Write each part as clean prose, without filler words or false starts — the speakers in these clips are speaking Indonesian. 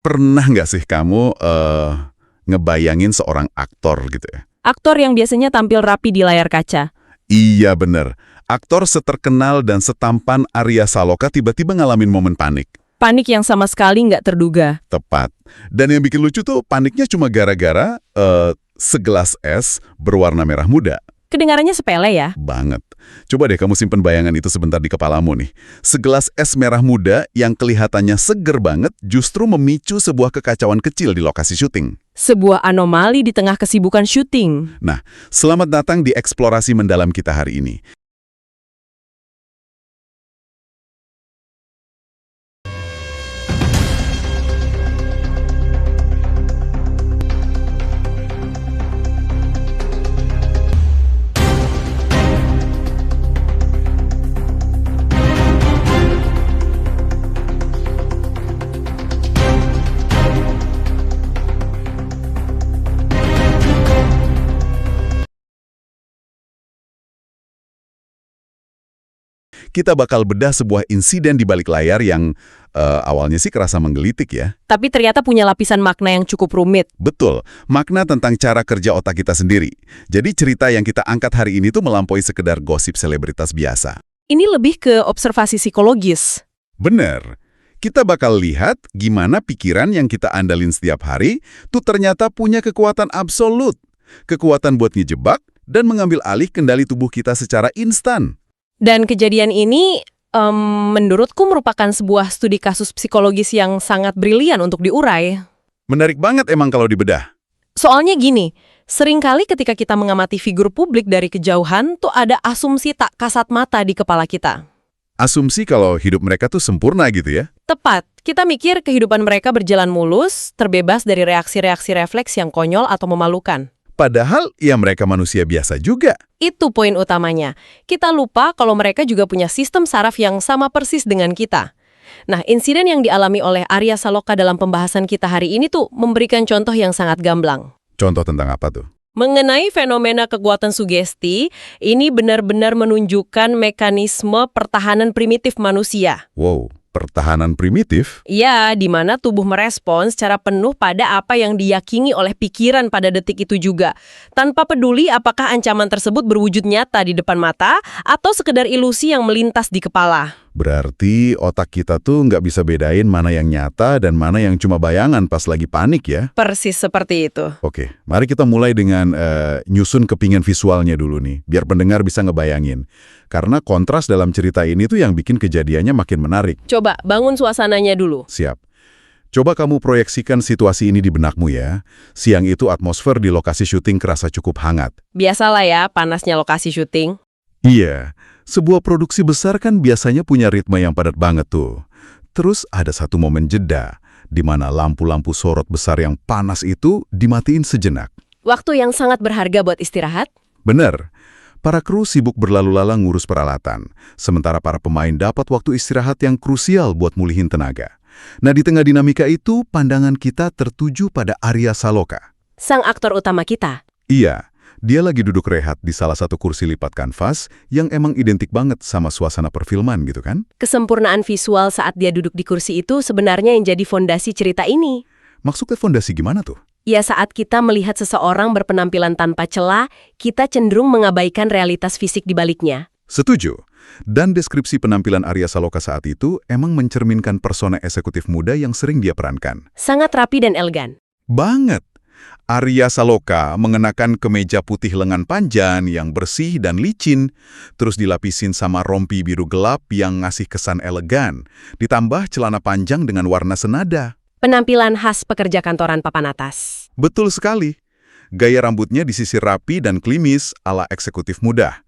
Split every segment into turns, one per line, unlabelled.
Pernah nggak sih kamu ngebayangin seorang aktor gitu ya?
Aktor yang biasanya tampil rapi di layar kaca.
Iya bener. Aktor seterkenal dan setampan Arya Saloka tiba-tiba ngalamin momen panik.
Panik yang sama sekali nggak terduga.
Tepat. Dan yang bikin lucu tuh paniknya cuma gara-gara segelas es berwarna merah muda.
Kedengarannya sepele ya?
Banget. Coba deh kamu simpen bayangan itu sebentar di kepalamu nih. Segelas es merah muda yang kelihatannya seger banget justru memicu sebuah kekacauan kecil di lokasi syuting.
Sebuah anomali di tengah kesibukan syuting.
Nah, selamat datang di eksplorasi mendalam kita hari ini. Kita bakal bedah sebuah insiden di balik layar yang awalnya sih kerasa menggelitik ya.
Tapi ternyata punya lapisan makna yang cukup rumit.
Betul, makna tentang cara kerja otak kita sendiri. Jadi cerita yang kita angkat hari ini tuh melampaui sekedar gosip selebritas biasa.
Ini lebih ke observasi psikologis.
Bener, kita bakal lihat gimana pikiran yang kita andalin setiap hari tuh ternyata punya kekuatan absolut. Kekuatan buat ngejebak dan mengambil alih kendali tubuh kita secara instan.
Dan kejadian ini, menurutku merupakan sebuah studi kasus psikologis yang sangat brilian untuk diurai.
Menarik banget emang kalau dibedah.
Soalnya gini, seringkali ketika kita mengamati figur publik dari kejauhan, tuh ada asumsi tak kasat mata di kepala kita.
Asumsi kalau hidup mereka tuh sempurna gitu ya.
Tepat, kita mikir kehidupan mereka berjalan mulus, terbebas dari reaksi-reaksi refleks yang konyol atau memalukan.
Padahal ya mereka manusia biasa juga.
Itu poin utamanya. Kita lupa kalau mereka juga punya sistem saraf yang sama persis dengan kita. Nah, insiden yang dialami oleh Arya Saloka dalam pembahasan kita hari ini tuh memberikan contoh yang sangat gamblang.
Contoh tentang apa tuh?
Mengenai fenomena kekuatan sugesti, ini benar-benar menunjukkan mekanisme pertahanan primitif manusia.
Wow, pertahanan primitif?
Ya, di mana tubuh merespons secara penuh pada apa yang diyakini oleh pikiran pada detik itu juga. Tanpa peduli apakah ancaman tersebut berwujud nyata di depan mata atau sekedar ilusi yang melintas di kepala.
Berarti otak kita tuh nggak bisa bedain mana yang nyata dan mana yang cuma bayangan pas lagi panik ya?
Persis seperti itu.
Oke, mari kita mulai dengan nyusun kepingan visualnya dulu nih, biar pendengar bisa ngebayangin. Karena kontras dalam cerita ini tuh yang bikin kejadiannya makin menarik.
Coba bangun suasananya dulu.
Siap. Coba kamu proyeksikan situasi ini di benakmu ya. Siang itu atmosfer di lokasi syuting kerasa cukup hangat.
Biasalah ya, panasnya lokasi syuting.
Iya, sebuah produksi besar kan biasanya punya ritme yang padat banget tuh. Terus ada satu momen jeda, di mana lampu-lampu sorot besar yang panas itu dimatiin sejenak.
Waktu yang sangat berharga buat istirahat.
Bener, para kru sibuk berlalu lalang ngurus peralatan, sementara para pemain dapat waktu istirahat yang krusial buat mulihin tenaga. Nah, di tengah dinamika itu, pandangan kita tertuju pada Arya Saloka.
Sang aktor utama kita.
Iya, dia lagi duduk rehat di salah satu kursi lipat kanvas yang emang identik banget sama suasana perfilman gitu kan?
Kesempurnaan visual saat dia duduk di kursi itu sebenarnya yang jadi fondasi cerita ini.
Maksudnya fondasi gimana tuh?
Ya, saat kita melihat seseorang berpenampilan tanpa celah, kita cenderung mengabaikan realitas fisik di baliknya.
Setuju. Dan deskripsi penampilan Arya Saloka saat itu emang mencerminkan persona eksekutif muda yang sering dia perankan.
Sangat rapi dan elegan.
Banget. Arya Saloka mengenakan kemeja putih lengan panjang yang bersih dan licin, terus dilapisin sama rompi biru gelap yang ngasih kesan elegan, ditambah celana panjang dengan warna senada.
Penampilan khas pekerja kantoran papan atas.
Betul sekali. Gaya rambutnya disisir rapi dan klimis ala eksekutif muda.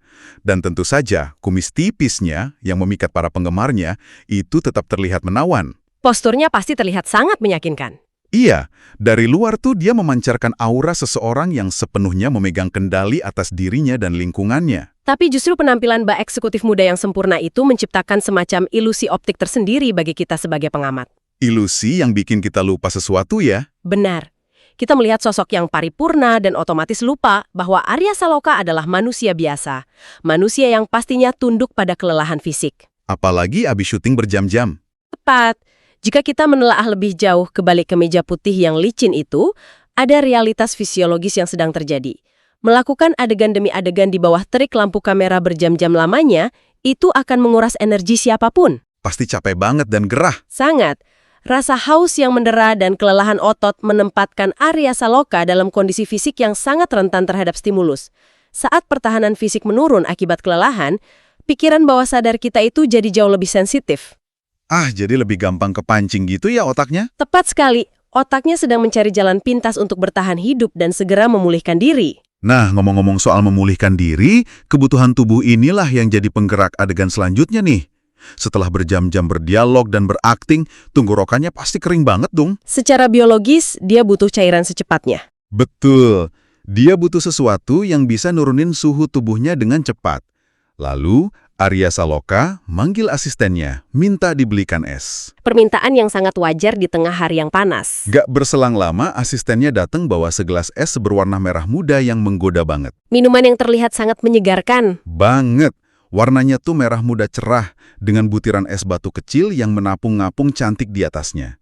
Dan tentu saja, kumis tipisnya yang memikat para penggemarnya itu tetap terlihat menawan.
Posturnya pasti terlihat sangat meyakinkan.
Iya, dari luar tuh dia memancarkan aura seseorang yang sepenuhnya memegang kendali atas dirinya dan lingkungannya.
Tapi justru penampilan mbak eksekutif muda yang sempurna itu menciptakan semacam ilusi optik tersendiri bagi kita sebagai pengamat.
Ilusi yang bikin kita lupa sesuatu ya?
Benar. Kita melihat sosok yang paripurna dan otomatis lupa bahwa Arya Saloka adalah manusia biasa. Manusia yang pastinya tunduk pada kelelahan fisik.
Apalagi abis syuting berjam-jam.
Tepat. Jika kita menelaah lebih jauh ke balik kemeja putih yang licin itu, ada realitas fisiologis yang sedang terjadi. Melakukan adegan demi adegan di bawah terik lampu kamera berjam-jam lamanya, itu akan menguras energi siapapun.
Pasti capek banget dan gerah.
Sangat. Rasa haus yang mendera dan kelelahan otot menempatkan Arya Saloka dalam kondisi fisik yang sangat rentan terhadap stimulus. Saat pertahanan fisik menurun akibat kelelahan, pikiran bawah sadar kita itu jadi jauh lebih sensitif.
Jadi lebih gampang kepancing gitu ya otaknya?
Tepat sekali, otaknya sedang mencari jalan pintas untuk bertahan hidup dan segera memulihkan diri.
Nah, ngomong-ngomong soal memulihkan diri, kebutuhan tubuh inilah yang jadi penggerak adegan selanjutnya nih. Setelah berjam-jam berdialog dan berakting, tenggorokannya pasti kering banget dong.
Secara biologis, dia butuh cairan secepatnya.
Betul. Dia butuh sesuatu yang bisa nurunin suhu tubuhnya dengan cepat. Lalu, Arya Saloka manggil asistennya, minta dibelikan es.
Permintaan yang sangat wajar di tengah hari yang panas.
Gak berselang lama, asistennya datang bawa segelas es berwarna merah muda yang menggoda banget.
Minuman yang terlihat sangat menyegarkan.
Banget. Warnanya tuh merah muda cerah, dengan butiran es batu kecil yang menapung-ngapung cantik di atasnya.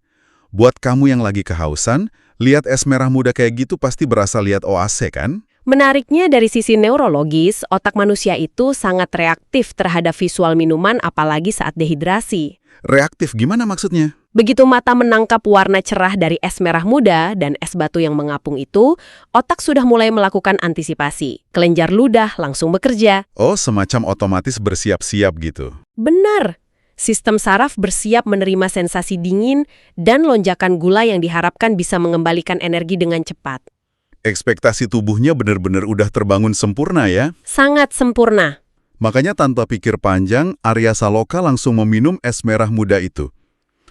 Buat kamu yang lagi kehausan, lihat es merah muda kayak gitu pasti berasa lihat oase kan?
Menariknya dari sisi neurologis, otak manusia itu sangat reaktif terhadap visual minuman apalagi saat dehidrasi.
Reaktif gimana maksudnya?
Begitu mata menangkap warna cerah dari es merah muda dan es batu yang mengapung itu, otak sudah mulai melakukan antisipasi. Kelenjar ludah langsung bekerja.
Oh, semacam otomatis bersiap-siap gitu.
Benar. Sistem saraf bersiap menerima sensasi dingin dan lonjakan gula yang diharapkan bisa mengembalikan energi dengan cepat.
Ekspektasi tubuhnya benar-benar udah terbangun sempurna ya?
Sangat sempurna.
Makanya tanpa pikir panjang, Arya Saloka langsung meminum es merah muda itu.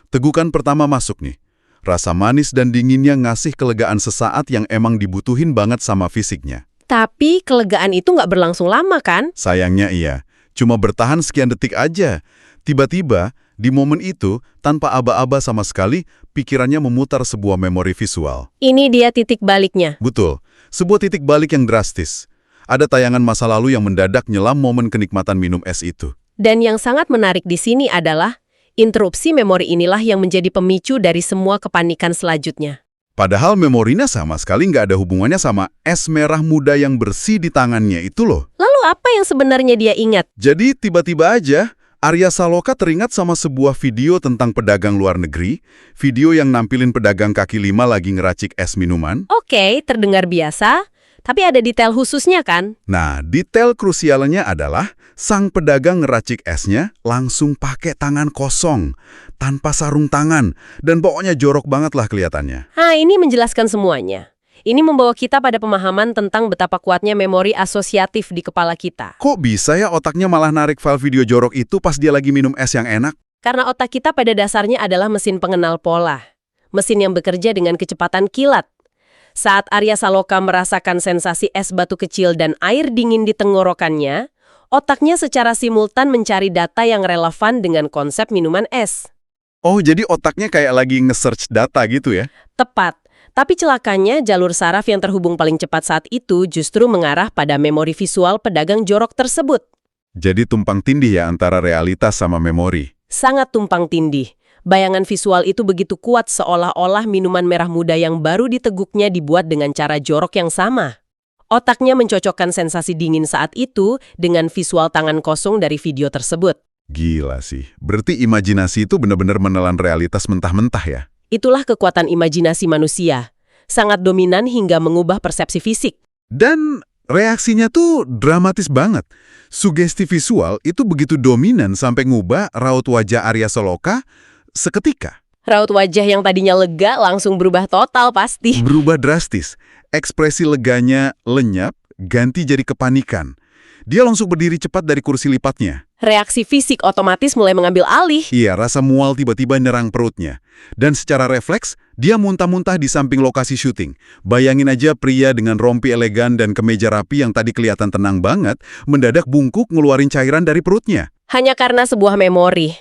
Tegukan pertama masuk nih. Rasa manis dan dinginnya ngasih kelegaan sesaat yang emang dibutuhin banget sama fisiknya.
Tapi kelegaan itu nggak berlangsung lama kan?
Sayangnya iya. Cuma bertahan sekian detik aja. Tiba-tiba, di momen itu, tanpa aba-aba sama sekali, pikirannya memutar sebuah memori visual.
Ini dia titik baliknya.
Betul, sebuah titik balik yang drastis. Ada tayangan masa lalu yang mendadak nyelam momen kenikmatan minum es itu.
Dan yang sangat menarik di sini adalah interupsi memori inilah yang menjadi pemicu dari semua kepanikan selanjutnya.
Padahal memorinya sama sekali nggak ada hubungannya sama es merah muda yang bersih di tangannya itu loh.
Lalu apa yang sebenarnya dia ingat?
Jadi tiba-tiba aja, Arya Saloka teringat sama sebuah video tentang pedagang luar negeri, video yang nampilin pedagang kaki lima lagi ngeracik es minuman.
Oke, terdengar biasa, tapi ada detail khususnya kan?
Nah, detail krusialnya adalah sang pedagang ngeracik esnya langsung pakai tangan kosong, tanpa sarung tangan, dan pokoknya jorok banget lah kelihatannya.
Ini menjelaskan semuanya. Ini membawa kita pada pemahaman tentang betapa kuatnya memori asosiatif di kepala kita.
Kok bisa ya otaknya malah narik file video jorok itu pas dia lagi minum es yang enak?
Karena otak kita pada dasarnya adalah mesin pengenal pola. Mesin yang bekerja dengan kecepatan kilat. Saat Arya Saloka merasakan sensasi es batu kecil dan air dingin di tenggorokannya, otaknya secara simultan mencari data yang relevan dengan konsep minuman es.
Oh, jadi otaknya kayak lagi nge-search data gitu ya?
Tepat. Tapi celakanya, jalur saraf yang terhubung paling cepat saat itu justru mengarah pada memori visual pedagang jorok tersebut.
Jadi tumpang tindih ya antara realitas sama memori.
Sangat tumpang tindih. Bayangan visual itu begitu kuat seolah-olah minuman merah muda yang baru diteguknya dibuat dengan cara jorok yang sama. Otaknya mencocokkan sensasi dingin saat itu dengan visual tangan kosong dari video tersebut.
Gila sih. Berarti imajinasi itu benar-benar menelan realitas mentah-mentah ya?
Itulah kekuatan imajinasi manusia. Sangat dominan hingga mengubah persepsi fisik.
Dan reaksinya tuh dramatis banget. Sugesti visual itu begitu dominan sampai ngubah raut wajah Arya Saloka seketika.
Raut wajah yang tadinya lega langsung berubah total pasti.
Berubah drastis. Ekspresi leganya lenyap, ganti jadi kepanikan. Dia langsung berdiri cepat dari kursi lipatnya.
Reaksi fisik otomatis mulai mengambil alih.
Iya, rasa mual tiba-tiba nyerang perutnya. Dan secara refleks, dia muntah-muntah di samping lokasi syuting. Bayangin aja pria dengan rompi elegan dan kemeja rapi yang tadi kelihatan tenang banget, mendadak bungkuk ngeluarin cairan dari perutnya.
Hanya karena sebuah memori.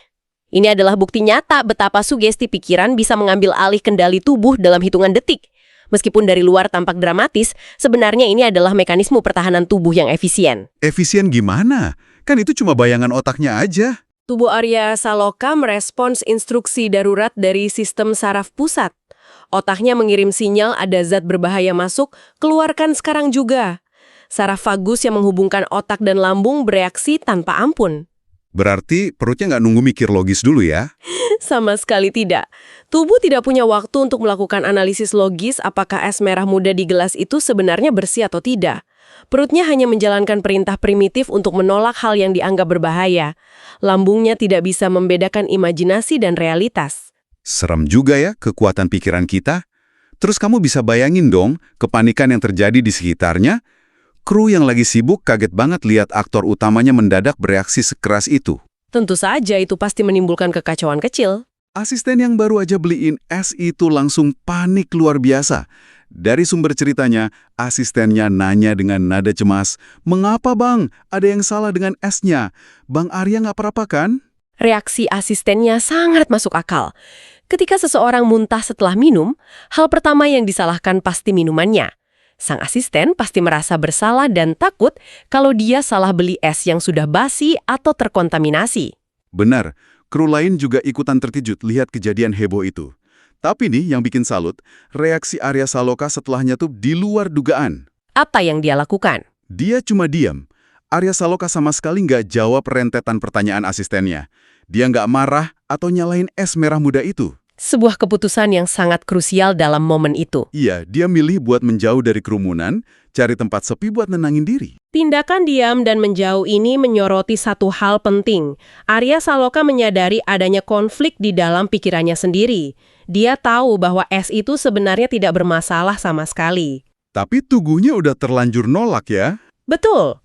Ini adalah bukti nyata betapa sugesti pikiran bisa mengambil alih kendali tubuh dalam hitungan detik. Meskipun dari luar tampak dramatis, sebenarnya ini adalah mekanisme pertahanan tubuh yang efisien.
Efisien gimana? Kan itu cuma bayangan otaknya aja.
Tubuh Arya Saloka merespons instruksi darurat dari sistem saraf pusat. Otaknya mengirim sinyal ada zat berbahaya masuk, keluarkan sekarang juga. Saraf vagus yang menghubungkan otak dan lambung bereaksi tanpa ampun.
Berarti perutnya nggak nunggu mikir logis dulu ya?
Sama sekali tidak. Tubuh tidak punya waktu untuk melakukan analisis logis apakah es merah muda di gelas itu sebenarnya bersih atau tidak. Perutnya hanya menjalankan perintah primitif untuk menolak hal yang dianggap berbahaya. Lambungnya tidak bisa membedakan imajinasi dan realitas.
Serem juga ya kekuatan pikiran kita. Terus kamu bisa bayangin dong kepanikan yang terjadi di sekitarnya. Kru yang lagi sibuk kaget banget lihat aktor utamanya mendadak bereaksi sekeras itu.
Tentu saja itu pasti menimbulkan kekacauan kecil.
Asisten yang baru aja beliin es itu langsung panik luar biasa. Dari sumber ceritanya, asistennya nanya dengan nada cemas, "Mengapa bang? Ada yang salah dengan esnya? Bang Arya nggak apa-apa kan?"
Reaksi asistennya sangat masuk akal. Ketika seseorang muntah setelah minum, hal pertama yang disalahkan pasti minumannya. Sang asisten pasti merasa bersalah dan takut kalau dia salah beli es yang sudah basi atau terkontaminasi.
Benar, kru lain juga ikutan terkejut lihat kejadian heboh itu. Tapi nih yang bikin salut, reaksi Arya Saloka setelahnya tuh di luar dugaan.
Apa yang dia lakukan?
Dia cuma diam. Arya Saloka sama sekali nggak jawab rentetan pertanyaan asistennya. Dia nggak marah atau nyalain es merah muda itu.
Sebuah keputusan yang sangat krusial dalam momen itu.
Iya, dia milih buat menjauh dari kerumunan, cari tempat sepi buat nenangin diri.
Tindakan diam dan menjauh ini menyoroti satu hal penting. Arya Saloka menyadari adanya konflik di dalam pikirannya sendiri. Dia tahu bahwa es itu sebenarnya tidak bermasalah sama sekali.
Tapi tubuhnya udah terlanjur nolak ya.
Betul.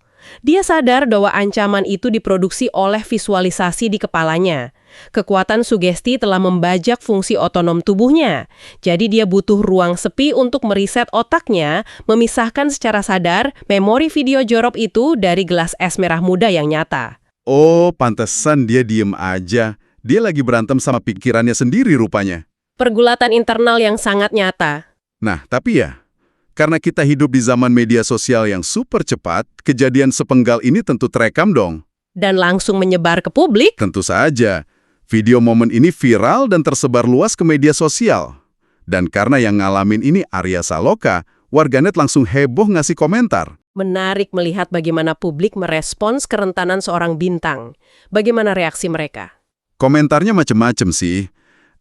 Dia sadar bahwa ancaman itu diproduksi oleh visualisasi di kepalanya. Kekuatan sugesti telah membajak fungsi otonom tubuhnya. Jadi dia butuh ruang sepi untuk meriset otaknya, memisahkan secara sadar memori video jorok itu dari gelas es merah muda yang nyata.
Oh, pantesan dia diem aja. Dia lagi berantem sama pikirannya sendiri rupanya.
Pergulatan internal yang sangat nyata.
Nah, tapi ya, karena kita hidup di zaman media sosial yang super cepat, kejadian sepenggal ini tentu terekam dong.
Dan langsung menyebar ke publik.
Tentu saja. Video momen ini viral dan tersebar luas ke media sosial. Dan karena yang ngalamin ini Arya Saloka, warganet langsung heboh ngasih komentar.
Menarik melihat bagaimana publik merespons kerentanan seorang bintang. Bagaimana reaksi mereka?
Komentarnya macem-macem sih.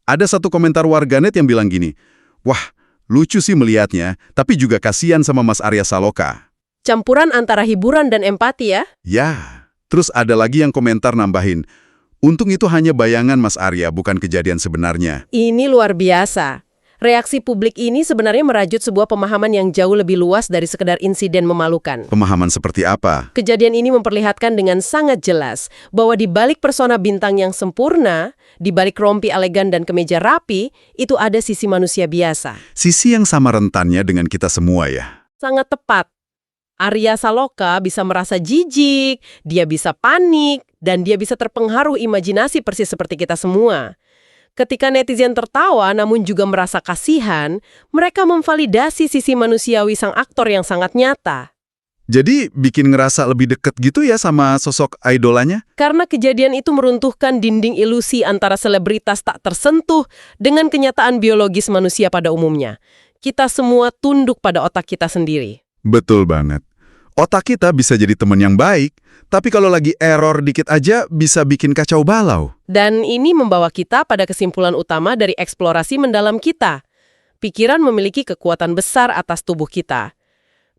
Ada satu komentar warganet yang bilang gini, "Wah, lucu sih melihatnya, tapi juga kasihan sama Mas Arya Saloka."
Campuran antara hiburan dan empati ya?
Ya, terus ada lagi yang komentar nambahin, "Untung itu hanya bayangan Mas Arya, bukan kejadian sebenarnya."
Ini luar biasa. Reaksi publik ini sebenarnya merajut sebuah pemahaman yang jauh lebih luas dari sekedar insiden memalukan.
Pemahaman seperti apa?
Kejadian ini memperlihatkan dengan sangat jelas bahwa di balik persona bintang yang sempurna, di balik rompi elegan dan kemeja rapi, itu ada sisi manusia biasa.
Sisi yang sama rentannya dengan kita semua ya.
Sangat tepat. Arya Saloka bisa merasa jijik, dia bisa panik, dan dia bisa terpengaruh imajinasi persis seperti kita semua. Ketika netizen tertawa namun juga merasa kasihan, mereka memvalidasi sisi manusiawi sang aktor yang sangat nyata.
Jadi bikin ngerasa lebih deket gitu ya sama sosok idolanya?
Karena kejadian itu meruntuhkan dinding ilusi antara selebritas tak tersentuh dengan kenyataan biologis manusia pada umumnya. Kita semua tunduk pada otak kita sendiri.
Betul banget. Otak kita bisa jadi teman yang baik, tapi kalau lagi error dikit aja bisa bikin kacau balau.
Dan ini membawa kita pada kesimpulan utama dari eksplorasi mendalam kita. Pikiran memiliki kekuatan besar atas tubuh kita.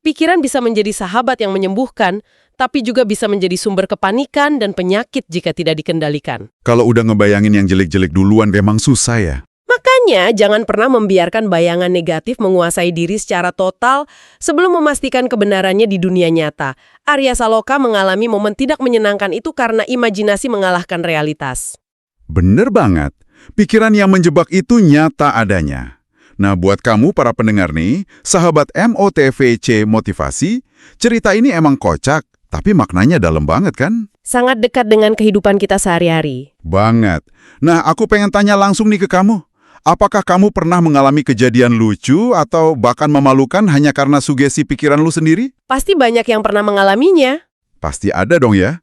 Pikiran bisa menjadi sahabat yang menyembuhkan, tapi juga bisa menjadi sumber kepanikan dan penyakit jika tidak dikendalikan.
Kalau udah ngebayangin yang jelek-jelek duluan memang susah ya.
Makanya, jangan pernah membiarkan bayangan negatif menguasai diri secara total sebelum memastikan kebenarannya di dunia nyata. Arya Saloka mengalami momen tidak menyenangkan itu karena imajinasi mengalahkan realitas.
Bener banget. Pikiran yang menjebak itu nyata adanya. Nah, buat kamu para pendengar nih, sahabat MOTVC Motivasi, cerita ini emang kocak, tapi maknanya dalam banget kan?
Sangat dekat dengan kehidupan kita sehari-hari.
Banget. Nah, aku pengen tanya langsung nih ke kamu. Apakah kamu pernah mengalami kejadian lucu atau bahkan memalukan hanya karena sugesti pikiran lu sendiri?
Pasti banyak yang pernah mengalaminya.
Pasti ada dong ya.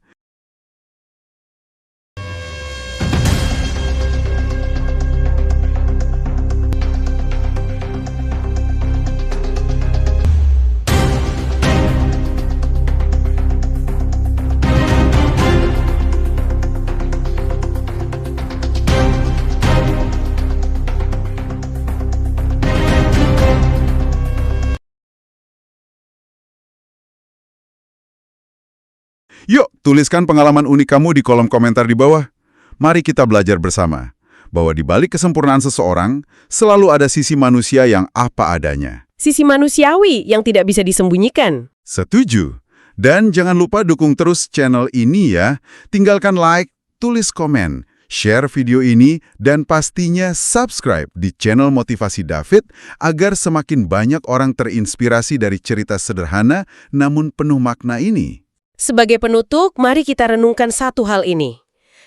Yuk, tuliskan pengalaman unik kamu di kolom komentar di bawah. Mari kita belajar bersama bahwa di balik kesempurnaan seseorang, selalu ada sisi manusia yang apa adanya.
Sisi manusiawi yang tidak bisa disembunyikan.
Setuju. Dan jangan lupa dukung terus channel ini ya. Tinggalkan like, tulis komen, share video ini, dan pastinya subscribe di channel Motivasi David agar semakin banyak orang terinspirasi dari cerita sederhana namun penuh makna ini.
Sebagai penutup, mari kita renungkan satu hal ini.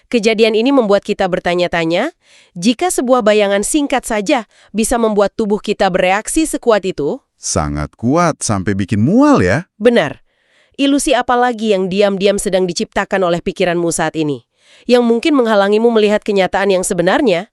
Kejadian ini membuat kita bertanya-tanya, jika sebuah bayangan singkat saja bisa membuat tubuh kita bereaksi sekuat itu?
Sangat kuat sampai bikin mual ya.
Benar. Ilusi apa lagi yang diam-diam sedang diciptakan oleh pikiranmu saat ini? Yang mungkin menghalangimu melihat kenyataan yang sebenarnya?